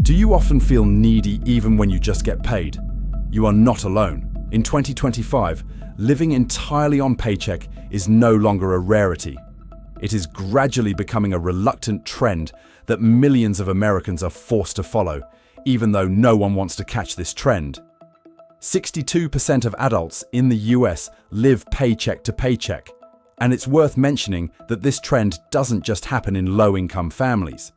Do you often feel needy even when you just get paid? You are not alone. In 2025, living entirely on paycheck is no longer a rarity. It is gradually becoming a reluctant trend that millions of Americans are forced to follow, even though no one wants to catch this trend. 62% of adults in the US live paycheck to paycheck, and it's worth mentioning that this trend doesn't just happen in low-income families.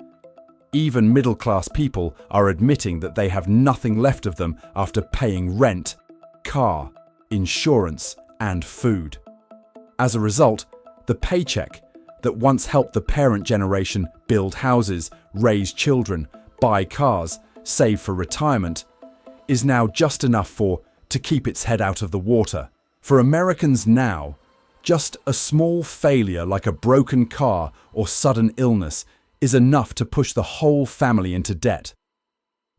Even middle-class people are admitting that they have nothing left of them after paying rent, car, insurance, and food. As a result, the paycheck that once helped the parent generation build houses, raise children, buy cars, save for retirement, is now just enough to keep its head out of the water. For Americans now, just a small failure like a broken car or sudden illness is enough to push the whole family into debt.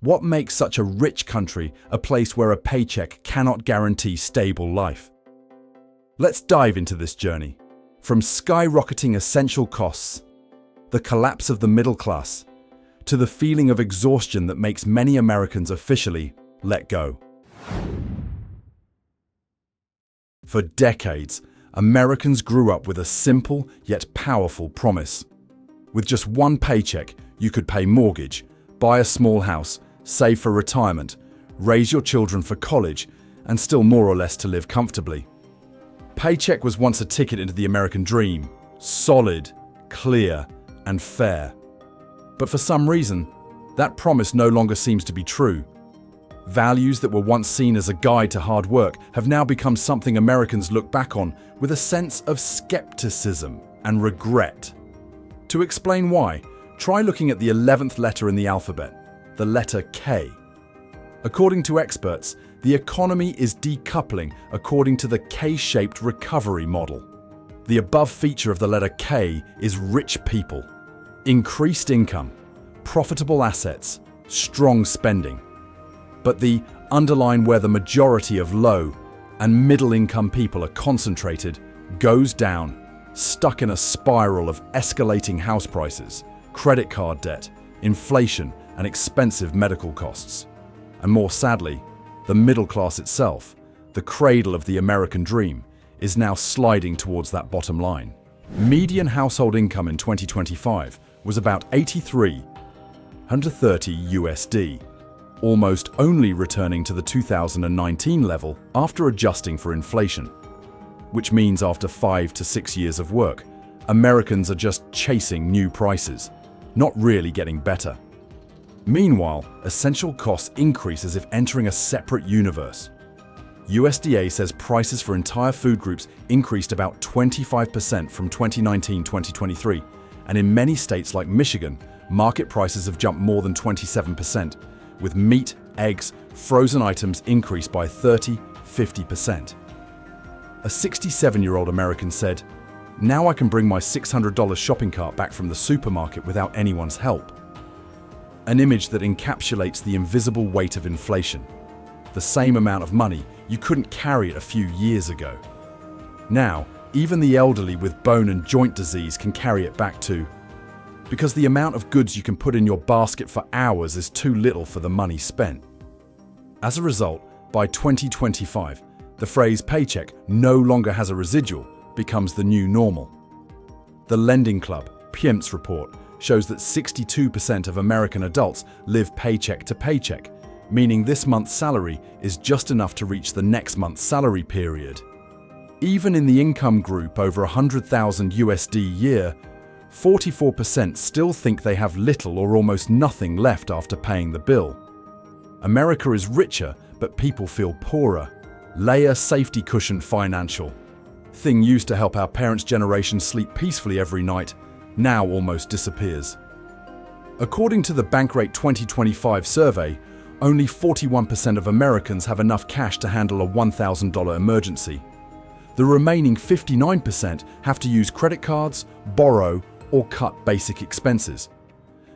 What makes such a rich country a place where a paycheck cannot guarantee stable life? Let's dive into this journey. From skyrocketing essential costs, the collapse of the middle class, to the feeling of exhaustion that makes many Americans officially let go. For decades, Americans grew up with a simple yet powerful promise. With just one paycheck, you could pay mortgage, buy a small house, save for retirement, raise your children for college, and still more or less to live comfortably. Paycheck was once a ticket into the American dream, solid, clear, and fair. But for some reason, that promise no longer seems to be true. Values that were once seen as a guide to hard work have now become something Americans look back on with a sense of skepticism and regret. To explain why, try looking at the 11th letter in the alphabet, the letter K. According to experts, the economy is decoupling according to the K-shaped recovery model. The above feature of the letter K is rich people, increased income, profitable assets, strong spending. But the underline where the majority of low and middle-income people are concentrated goes down, stuck in a spiral of escalating house prices, credit card debt, inflation, and expensive medical costs. And more sadly, the middle class itself, the cradle of the American dream, is now sliding towards that bottom line. Median household income in 2025 was about $8,330 USD, almost only returning to the 2019 level after adjusting for inflation. Which means after 5 to 6 years of work, Americans are just chasing new prices, not really getting better. Meanwhile, essential costs increase as if entering a separate universe. USDA says prices for entire food groups increased about 25% from 2019-2023, and in many states like Michigan, market prices have jumped more than 27%, with meat, eggs, frozen items increased by 30–50%. A 67-year-old American said, "Now I can bring my $600 shopping cart back from the supermarket without anyone's help." An image that encapsulates the invisible weight of inflation. The same amount of money, you couldn't carry it a few years ago. Now, even the elderly with bone and joint disease can carry it back too, because the amount of goods you can put in your basket for hours is too little for the money spent. As a result, by 2025, the phrase paycheck no longer has a residual, becomes the new normal. The Lending Club, PIMS report, shows that 62% of American adults live paycheck to paycheck, meaning this month's salary is just enough to reach the next month's salary period. Even in the income group over $100,000 USD a year, 44% still think they have little or almost nothing left after paying the bill. America is richer, but people feel poorer. Layer safety cushion financial. Thing used to help our parents' generation sleep peacefully every night, now almost disappears. According to the Bankrate 2025 survey, only 41% of Americans have enough cash to handle a $1,000 emergency. The remaining 59% have to use credit cards, borrow, or cut basic expenses.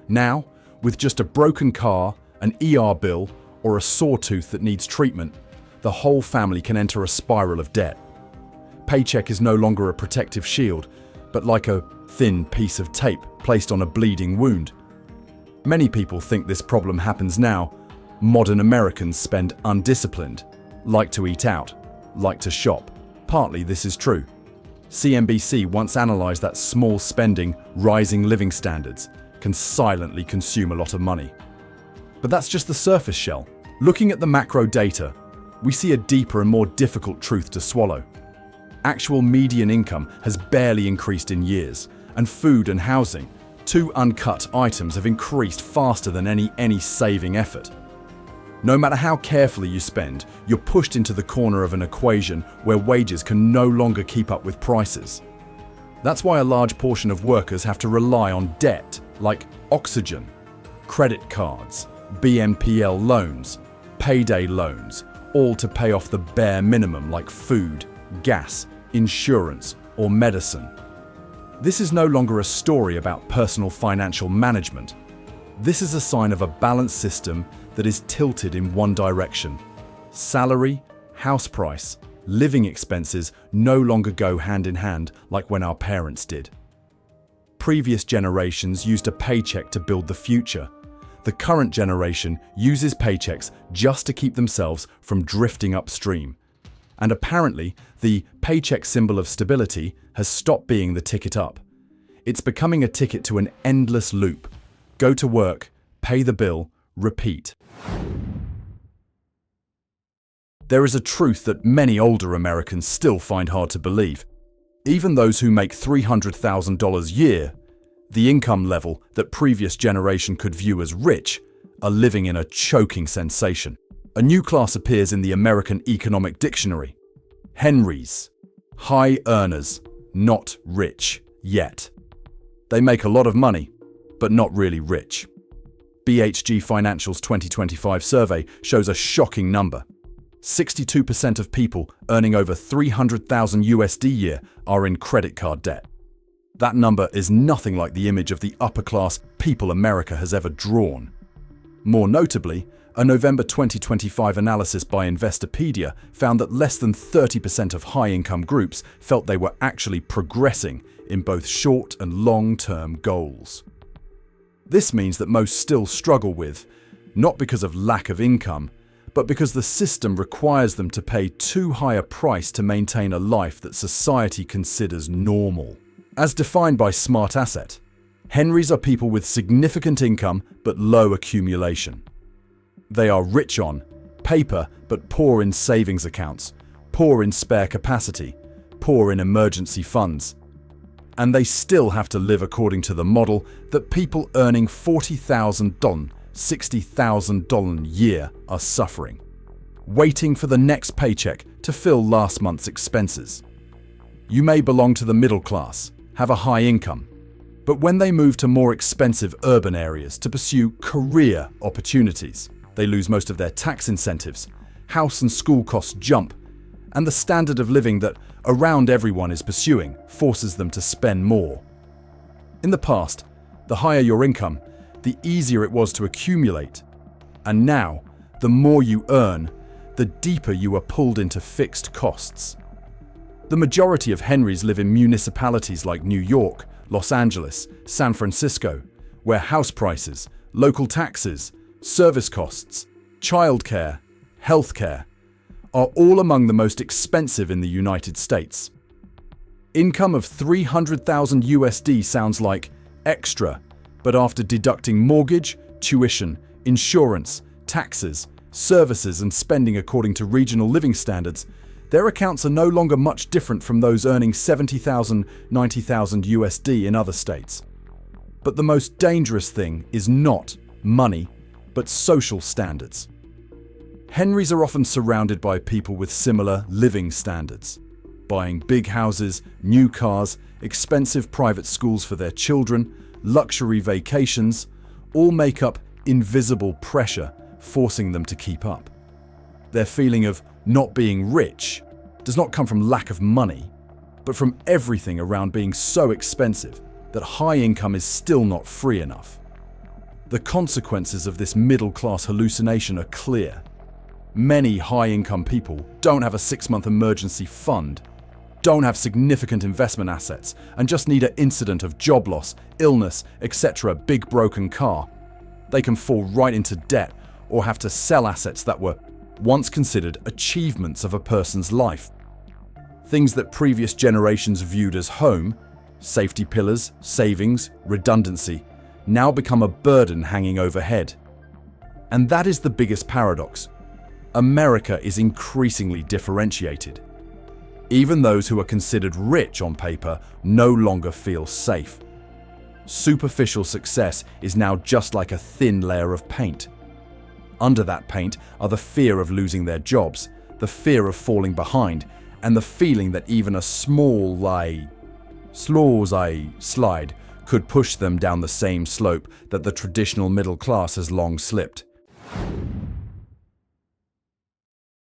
Now, with just a broken car, an ER bill, or a sore tooth that needs treatment, the whole family can enter a spiral of debt. Paycheck is no longer a protective shield, but like a thin piece of tape placed on a bleeding wound. Many people think this problem happens now. Modern Americans spend undisciplined, like to eat out, like to shop. Partly this is true. CNBC once analyzed that small spending, rising living standards can silently consume a lot of money. But that's just the surface shell. Looking at the macro data, we see a deeper and more difficult truth to swallow. Actual median income has barely increased in years, and food and housing, two uncut items, have increased faster than any saving effort. No matter how carefully you spend, you're pushed into the corner of an equation where wages can no longer keep up with prices. That's why a large portion of workers have to rely on debt like oxygen, credit cards, BNPL loans, payday loans, all to pay off the bare minimum like food, gas, insurance, or medicine. This is no longer a story about personal financial management. This is a sign of a balanced system that is tilted in one direction. Salary, house price, living expenses no longer go hand in hand like when our parents did. Previous generations used a paycheck to build the future. The current generation uses paychecks just to keep themselves from drifting upstream. And apparently, the paycheck symbol of stability has stopped being the ticket up. It's becoming a ticket to an endless loop. Go to work, pay the bill, repeat. There is a truth that many older Americans still find hard to believe. Even those who make $300,000 a year, the income level that previous generation could view as rich, are living in a choking sensation. A new class appears in the American Economic Dictionary. Henrys, high earners, not rich yet. They make a lot of money, but not really rich. BHG Financial's 2025 survey shows a shocking number. 62% of people earning over $300,000 USD a year are in credit card debt. That number is nothing like the image of the upper class people America has ever drawn. More notably, a November 2025 analysis by Investopedia found that less than 30% of high-income groups felt they were actually progressing in both short and long-term goals. This means that most still struggle with, not because of lack of income, but because the system requires them to pay too high a price to maintain a life that society considers normal. As defined by Smart Asset, Henrys are people with significant income but low accumulation. They are rich on paper but poor in savings accounts, poor in spare capacity, poor in emergency funds. And they still have to live according to the model that people earning $40,000, $60,000 a year are suffering, waiting for the next paycheck to fill last month's expenses. You may belong to the middle class, have a high income, but when they move to more expensive urban areas to pursue career opportunities, they lose most of their tax incentives, house and school costs jump, and the standard of living that around everyone is pursuing forces them to spend more. In the past, the higher your income, the easier it was to accumulate. And now, the more you earn, the deeper you are pulled into fixed costs. The majority of Henrys live in municipalities like New York, Los Angeles, San Francisco, where house prices, local taxes, service costs, childcare, healthcare are all among the most expensive in the United States. Income of $300,000 USD sounds like extra, but after deducting mortgage, tuition, insurance, taxes, services, and spending according to regional living standards, their accounts are no longer much different from those earning $70,000, $90,000 USD in other states. But the most dangerous thing is not money, but social standards. Henrys are often surrounded by people with similar living standards, buying big houses, new cars, expensive private schools for their children, luxury vacations, all make up invisible pressure forcing them to keep up. Their feeling of not being rich does not come from lack of money, but from everything around being so expensive that high income is still not free enough. The consequences of this middle-class hallucination are clear. Many high-income people don't have a 6-month emergency fund, don't have significant investment assets, and just need an incident of job loss, illness, etc., big broken car. They can fall right into debt or have to sell assets that were once considered achievements of a person's life. Things that previous generations viewed as home, safety pillars, savings, redundancy, now become a burden hanging overhead. And that is the biggest paradox. America is increasingly differentiated. Even those who are considered rich on paper no longer feel safe. Superficial success is now just like a thin layer of paint. Under that paint are the fear of losing their jobs, the fear of falling behind, and the feeling that even a small slide could push them down the same slope that the traditional middle class has long slipped.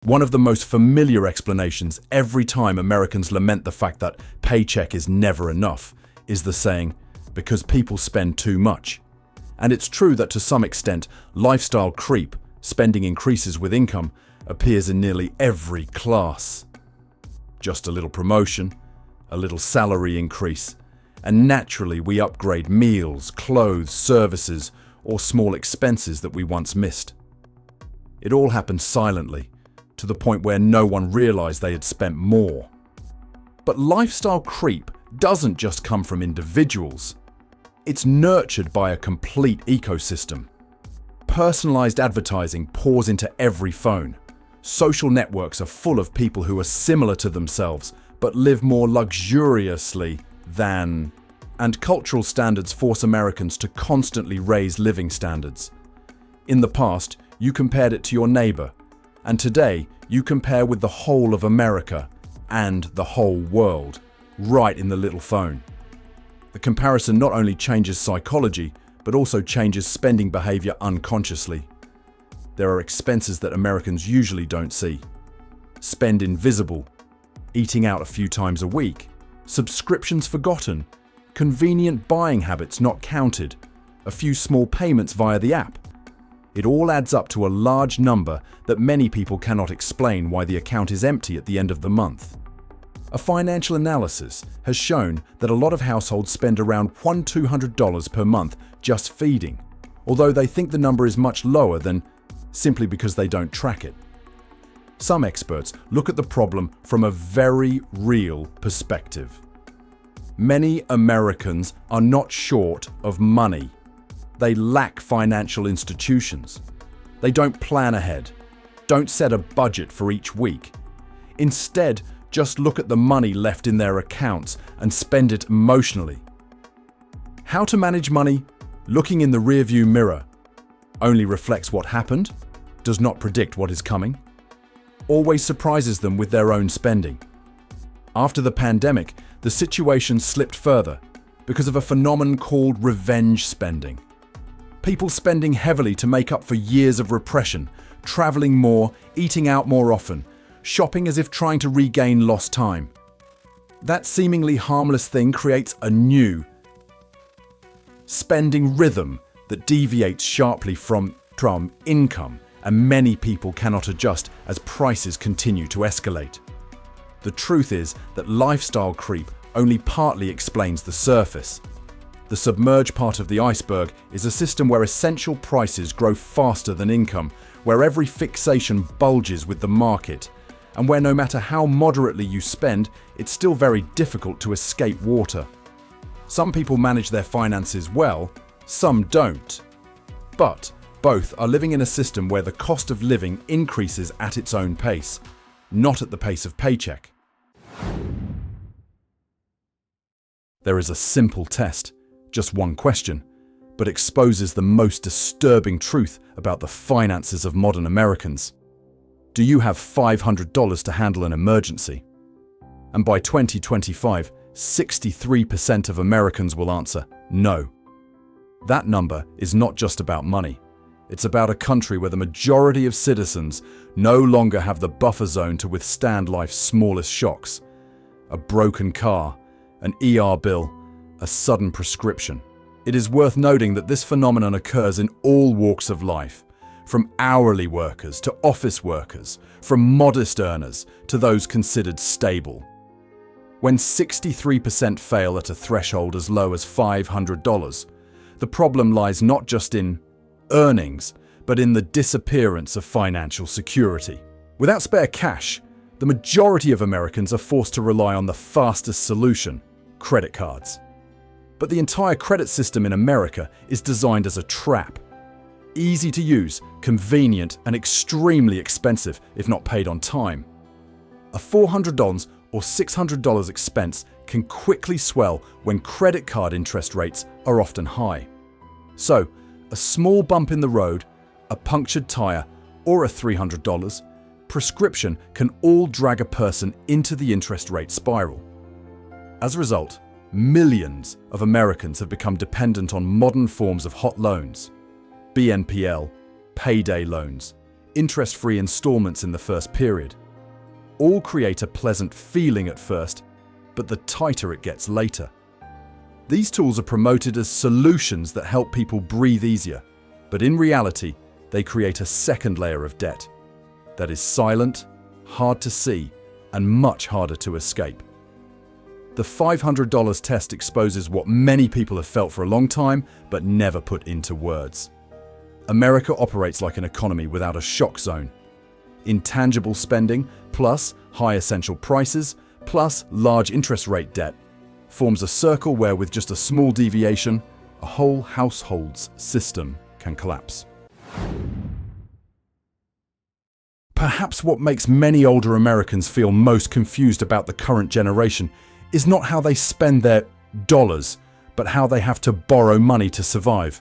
One of the most familiar explanations every time Americans lament the fact that paycheck is never enough is the saying, because people spend too much. And it's true that to some extent, lifestyle creep, spending increases with income, appears in nearly every class. Just a little promotion, a little salary increase, and naturally we upgrade meals, clothes, services, or small expenses that we once missed. It all happened silently, to the point where no one realized they had spent more. But lifestyle creep doesn't just come from individuals. It's nurtured by a complete ecosystem. Personalized advertising pours into every phone. Social networks are full of people who are similar to themselves, but live more luxuriously than. And cultural standards force Americans to constantly raise living standards. In the past, you compared it to your neighbor, and today you compare with the whole of America and the whole world, right in the little phone. The comparison not only changes psychology, but also changes spending behavior unconsciously. There are expenses that Americans usually don't see. Spend invisible, eating out a few times a week, subscriptions forgotten, convenient buying habits not counted, a few small payments via the app. It all adds up to a large number that many people cannot explain why the account is empty at the end of the month. A financial analysis has shown that a lot of households spend around $100-200 per month just feeding, although they think the number is much lower than simply because they don't track it. Some experts look at the problem from a very real perspective. Many Americans are not short of money. They lack financial institutions. They don't plan ahead, don't set a budget for each week. Instead, just look at the money left in their accounts and spend it emotionally. How to manage money? Looking in the rearview mirror. Only reflects what happened, does not predict what is coming, always surprises them with their own spending. After the pandemic, the situation slipped further because of a phenomenon called revenge spending. People spending heavily to make up for years of repression, traveling more, eating out more often, shopping as if trying to regain lost time. That seemingly harmless thing creates a new spending rhythm that deviates sharply from income, and many people cannot adjust as prices continue to escalate. The truth is that lifestyle creep only partly explains the surface. The submerged part of the iceberg is a system where essential prices grow faster than income, where every fixation bulges with the market, and where no matter how moderately you spend, it's still very difficult to escape water. Some people manage their finances well, some don't. But both are living in a system where the cost of living increases at its own pace, not at the pace of paycheck. There is a simple test, just one question, but exposes the most disturbing truth about the finances of modern Americans. Do you have $500 to handle an emergency? And by 2025, 63% of Americans will answer no. That number is not just about money. It's about a country where the majority of citizens no longer have the buffer zone to withstand life's smallest shocks. A broken car, an ER bill, a sudden prescription. It is worth noting that this phenomenon occurs in all walks of life, from hourly workers to office workers, from modest earners to those considered stable. When 63% fail at a threshold as low as $500, the problem lies not just in earnings, but in the disappearance of financial security. Without spare cash, the majority of Americans are forced to rely on the fastest solution, credit cards. But the entire credit system in America is designed as a trap. Easy to use, convenient, and extremely expensive if not paid on time. A $400 or $600 expense can quickly swell when credit card interest rates are often high. So, a small bump in the road, a punctured tire, or a $300 prescription can all drag a person into the interest rate spiral. As a result, millions of Americans have become dependent on modern forms of hot loans, BNPL, payday loans, interest-free installments in the first period. All create a pleasant feeling at first, but the tighter it gets later. These tools are promoted as solutions that help people breathe easier, but in reality, they create a second layer of debt that is silent, hard to see, and much harder to escape. The $500 test exposes what many people have felt for a long time, but never put into words. America operates like an economy without a shock zone. Intangible spending, plus high essential prices, plus large interest rate debt, forms a circle where with just a small deviation, a whole household's system can collapse. Perhaps what makes many older Americans feel most confused about the current generation is not how they spend their dollars, but how they have to borrow money to survive.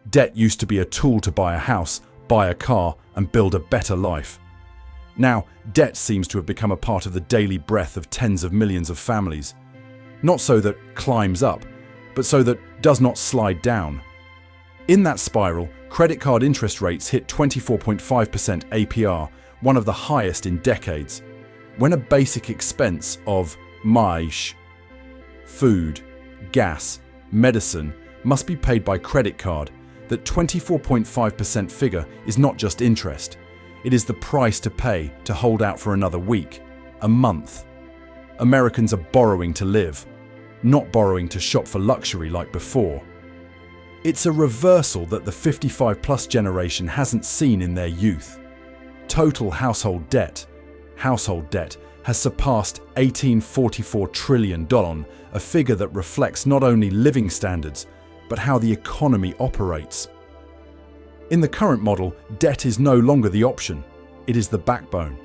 Debt used to be a tool to buy a house, buy a car, and build a better life. Now, debt seems to have become a part of the daily breath of tens of millions of families. Not so that climbs up, but so that does not slide down. In that spiral, credit card interest rates hit 24.5% APR, one of the highest in decades. When a basic expense of food, gas, medicine must be paid by credit card, that 24.5% figure is not just interest. It is the price to pay to hold out for another week, a month. Americans are borrowing to live, not borrowing to shop for luxury like before. It's a reversal that the 55-plus generation hasn't seen in their youth. Total household debt has surpassed $18.44 trillion, a figure that reflects not only living standards, but how the economy operates. In the current model, debt is no longer the option. It is the backbone.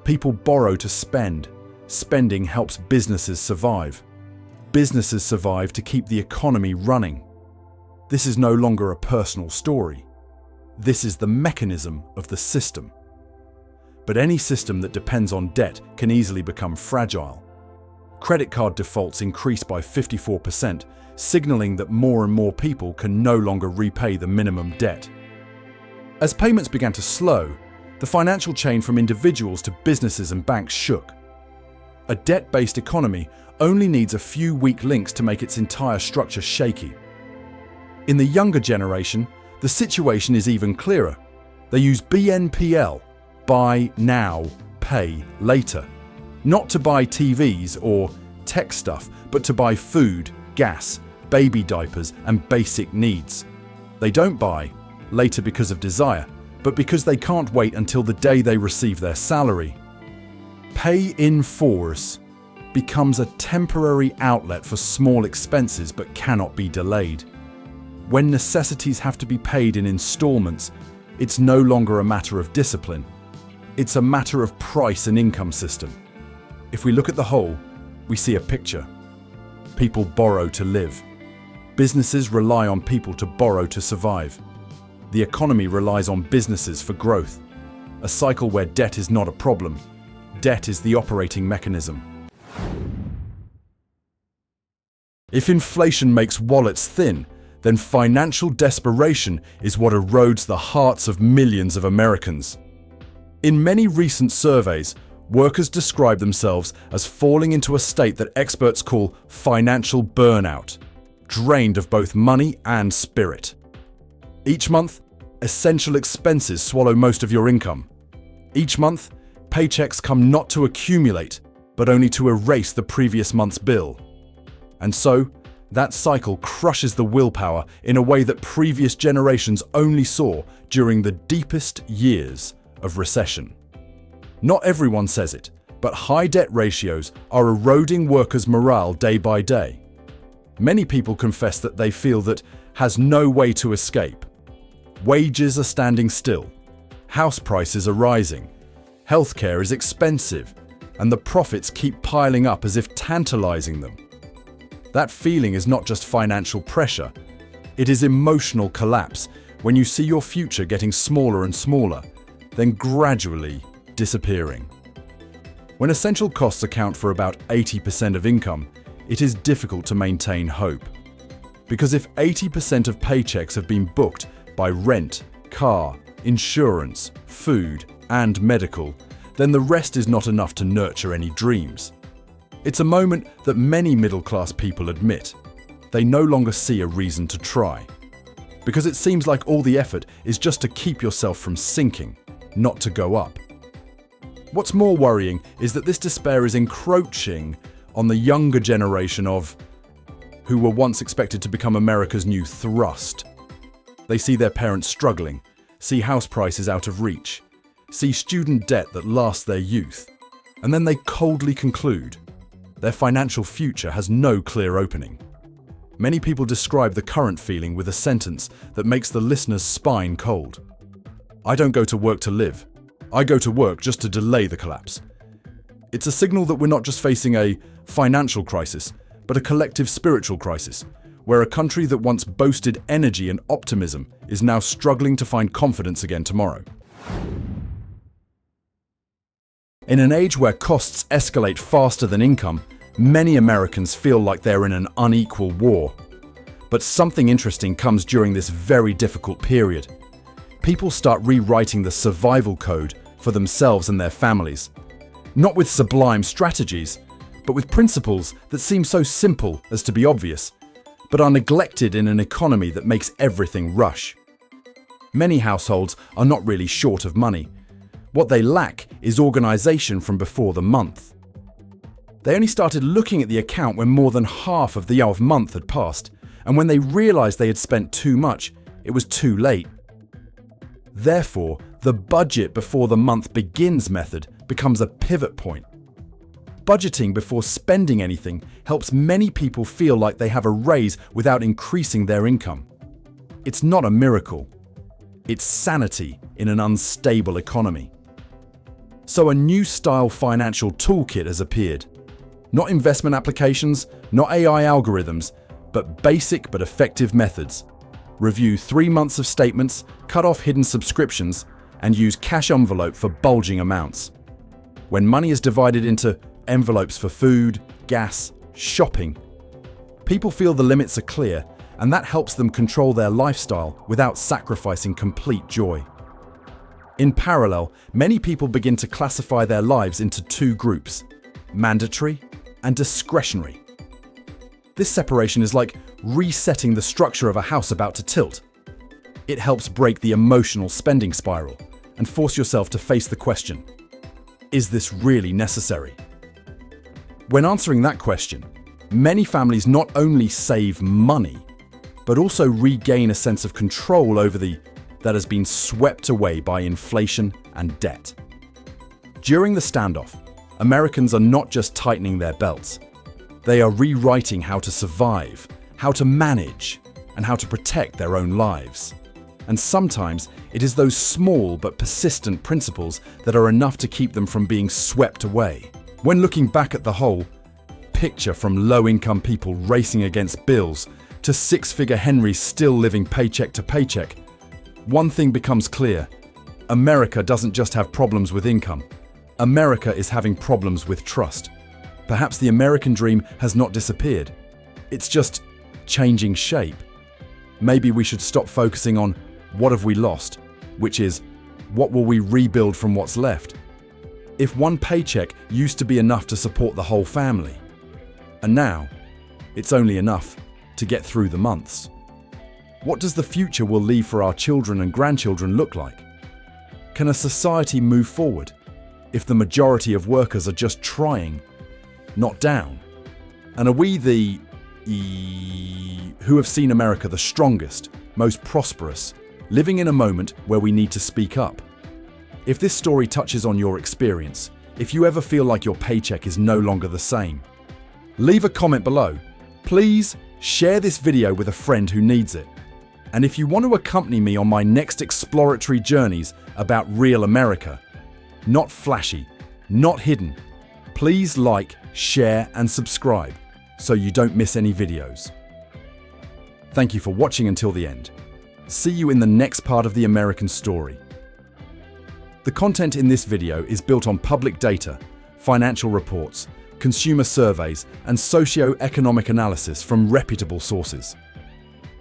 People borrow to spend. Spending helps businesses survive. Businesses survive to keep the economy running. This is no longer a personal story. This is the mechanism of the system. But any system that depends on debt can easily become fragile. Credit card defaults increased by 54%, signaling that more and more people can no longer repay the minimum debt. As payments began to slow, the financial chain from individuals to businesses and banks shook. A debt-based economy only needs a few weak links to make its entire structure shaky. In the younger generation, the situation is even clearer. They use BNPL, buy now, pay later. Not to buy TVs or tech stuff, but to buy food, gas, baby diapers, and basic needs. They don't buy later because of desire, but because they can't wait until the day they receive their salary. Pay in force becomes a temporary outlet for small expenses but cannot be delayed. When necessities have to be paid in installments, it's no longer a matter of discipline. It's a matter of price and income system. If we look at the whole, we see a picture. People borrow to live. Businesses rely on people to borrow to survive. The economy relies on businesses for growth. A cycle where debt is not a problem. Debt is the operating mechanism. If inflation makes wallets thin, then financial desperation is what erodes the hearts of millions of Americans. In many recent surveys, workers describe themselves as falling into a state that experts call financial burnout, drained of both money and spirit. Each month, essential expenses swallow most of your income. Each month, paychecks come not to accumulate, but only to erase the previous month's bill. And so, That cycle crushes the willpower in a way that previous generations only saw during the deepest years of recession. Not everyone says it, but high debt ratios are eroding workers' morale day by day. Many people confess that they feel that has no way to escape. Wages are standing still, house prices are rising, healthcare is expensive, and the profits keep piling up as if tantalizing them. That feeling is not just financial pressure, it is emotional collapse when you see your future getting smaller and smaller, then gradually disappearing. When essential costs account for about 80% of income, it is difficult to maintain hope. Because if 80% of paychecks have been booked by rent, car, insurance, food, and medical, then the rest is not enough to nurture any dreams. It's a moment that many middle-class people admit. They no longer see a reason to try. Because it seems like all the effort is just to keep yourself from sinking, not to go up. What's more worrying is that this despair is encroaching on the younger generation of who were once expected to become America's new thrust. They see their parents struggling, see house prices out of reach, see student debt that lasts their youth, and then they coldly conclude their financial future has no clear opening. Many people describe the current feeling with a sentence that makes the listener's spine cold. I don't go to work to live. I go to work just to delay the collapse. It's a signal that we're not just facing a financial crisis, but a collective spiritual crisis, where a country that once boasted energy and optimism is now struggling to find confidence again tomorrow. In an age where costs escalate faster than income, many Americans feel like they're in an unequal war. But something interesting comes during this very difficult period. People start rewriting the survival code for themselves and their families. Not with sublime strategies, but with principles that seem so simple as to be obvious, but are neglected in an economy that makes everything rush. Many households are not really short of money. What they lack is organization from before the month. They only started looking at the account when more than half of the month had passed, and when they realized they had spent too much, it was too late. Therefore, the budget before the month begins method becomes a pivot point. Budgeting before spending anything helps many people feel like they have a raise without increasing their income. It's not a miracle. It's sanity in an unstable economy. So a new style financial toolkit has appeared. Not investment applications, not AI algorithms, but basic but effective methods. Review 3 months of statements, cut off hidden subscriptions, and use cash envelope for bulging amounts. When money is divided into envelopes for food, gas, shopping, people feel the limits are clear, and that helps them control their lifestyle without sacrificing complete joy. In parallel, many people begin to classify their lives into 2 groups: mandatory and discretionary. This separation is like resetting the structure of a house about to tilt. It helps break the emotional spending spiral and force yourself to face the question, is this really necessary? When answering that question, many families not only save money, but also regain a sense of control over that has been swept away by inflation and debt. During the standoff, Americans are not just tightening their belts. They are rewriting how to survive, how to manage, and how to protect their own lives. And sometimes it is those small but persistent principles that are enough to keep them from being swept away. When looking back at the whole picture, from low-income people racing against bills to six-figure Henrys still living paycheck to paycheck, one thing becomes clear. America doesn't just have problems with income. America is having problems with trust. Perhaps the American dream has not disappeared. It's just changing shape. Maybe we should stop focusing on what have we lost, which is what will we rebuild from what's left. If one paycheck used to be enough to support the whole family, and now it's only enough to get through the months. What does the future we'll leave for our children and grandchildren look like? Can a society move forward if the majority of workers are just trying, not down? And are we the who have seen America the strongest, most prosperous, living in a moment where we need to speak up. If this story touches on your experience, if you ever feel like your paycheck is no longer the same, leave a comment below. Please share this video with a friend who needs it. And if you want to accompany me on my next exploratory journeys about real America, not flashy, not hidden, please like, share, and subscribe so you don't miss any videos. Thank you for watching until the end. See you in the next part of the American story. The content in this video is built on public data, financial reports, consumer surveys, and socio-economic analysis from reputable sources.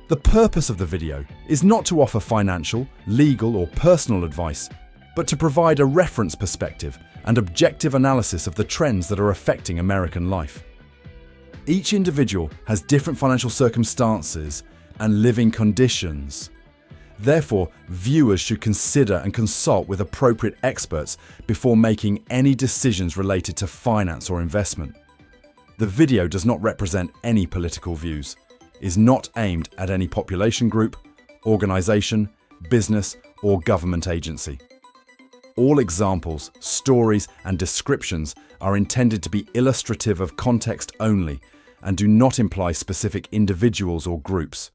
The purpose of the video is not to offer financial, legal, or personal advice, but to provide a reference perspective and objective analysis of the trends that are affecting American life. Each individual has different financial circumstances and living conditions. Therefore, viewers should consider and consult with appropriate experts before making any decisions related to finance or investment. The video does not represent any political views, is not aimed at any population group, organization, business, or government agency. All examples, stories, and descriptions are intended to be illustrative of context only and do not imply specific individuals or groups.